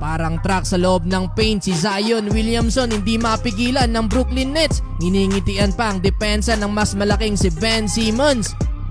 Parang truck sa loob ng paint si Zion Williamson, hindi mapigilan ng Brooklyn Nets. Niningitian pa ang depensa ng mas malaking si Ben Simmons.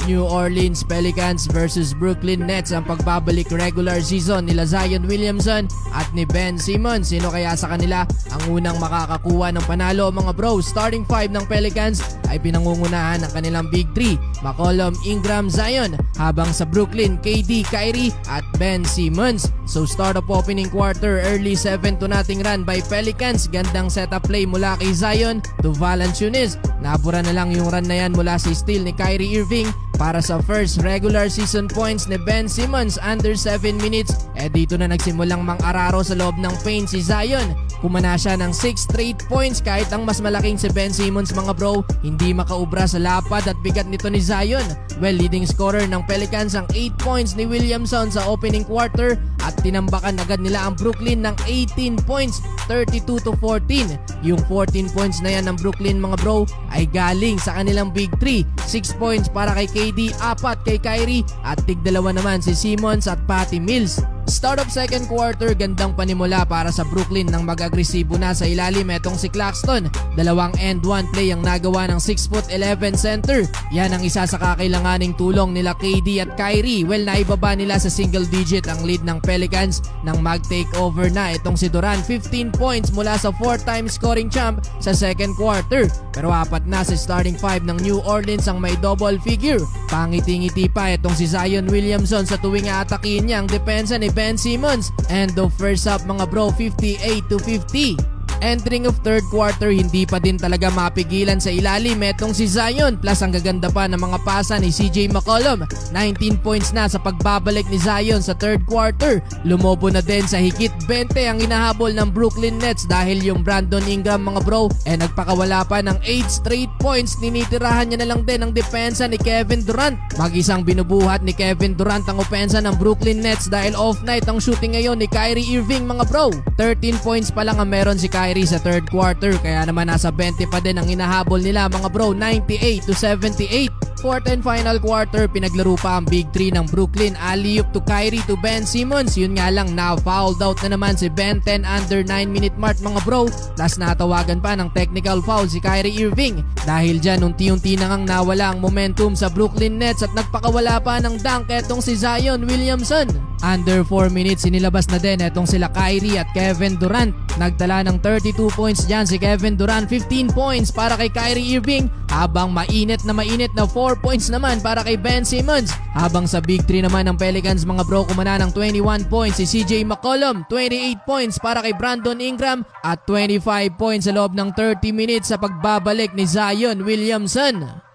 New Orleans Pelicans versus Brooklyn Nets ang pagbabalik regular season nila Zion Williamson at ni Ben Simmons. Sino kaya sa kanila ang unang makakakuha ng panalo mga bro? Starting 5 ng Pelicans ay pinangungunahan ng kanilang Big 3, McCollum, Ingram, Zion, habang sa Brooklyn, KD, Kyrie at Ben Simmons. So start of opening quarter, early 7-0 run by Pelicans. Gandang setup play mula kay Zion to Valanciunas. Nabura na lang yung run na yan mula sa steal ni Kyrie Irving para sa first regular season points ni Ben Simmons under 7 minutes. Dito na nagsimulang mang-araro sa loob ng paint si Zion. Kumana siya ng 6 straight points kahit ang mas malaking si Ben Simmons mga bro, hindi makaubra sa lapad at bigat nito ni Zion. Well, leading scorer ng Pelicans ang 8 points ni Williamson sa opening quarter at tinambakan agad nila ang Brooklyn ng 18 points, 32-14. Yung 14 points na yan ng Brooklyn mga bro ay galing sa kanilang Big 3. 6 points para kay KD, 4 kay Kyrie at tig-2 naman si Simmons at Patty Mills. Start of second quarter, gandang panimula para sa Brooklyn nang mag-agresibo na sa ilalim etong si Claxton. Dalawang end one play ang nagawa ng 6'11" center. Yan ang isa sa kakailanganing tulong nila KD at Kyrie. Well, naibaba nila sa single digit ang lead ng Pelicans nang mag-take over na itong si Durant. 15 points mula sa 4-time scoring champ sa second quarter. Pero 4 na sa starting 5 ng New Orleans ang may double figure. Pangiti-ngiti pa itong si Zion Williamson sa tuwing aatakihin niya ang depensa ni Ben Simmons. End of first half mga bro, 58-50. Entering of third quarter, hindi pa din talaga mapigilan sa ilalim etong si Zion, plus ang gaganda pa ng mga pasa ni CJ McCollum. 19 points na sa pagbabalik ni Zion sa third quarter. Lumobo na din sa higit 20 ang hinahabol ng Brooklyn Nets dahil yung Brandon Ingram mga bro nagpakawala pa ng 8 straight points. Ninitirahan niya na lang din ang depensa ni Kevin Durant. Mag-isang binubuhat ni Kevin Durant ang opensa ng Brooklyn Nets dahil off night ang shooting ngayon ni Kyrie Irving mga bro. 13 points pa lang ang meron si Kyrie sa third quarter, kaya naman nasa 20 pa din ang hinahabol nila mga bro, 98-78. Fourth and final quarter, pinaglaro pa ang Big 3 ng Brooklyn. Alley-oop to Kyrie to Ben Simmons. Yun nga lang, na-fouled out na naman si Ben 10 under 9 minute mark mga bro. Plus natawagan pa ng technical foul si Kyrie Irving. Dahil dyan, unti-unti na ngang nawala ang momentum sa Brooklyn Nets at nagpakawala pa ng dunk etong si Zion Williamson. Under 4 minutes, sinilabas na din etong sila Kyrie at Kevin Durant. Nagtala ng 32 points dyan si Kevin Durant, 15 points para kay Kyrie Irving, habang mainit na 4 points naman para kay Ben Simmons. Habang sa Big 3 naman ng Pelicans mga bro, kumana ng 21 points si CJ McCollum, 28 points para kay Brandon Ingram at 25 points sa loob ng 30 minutes sa pagbabalik ni Zion Williamson.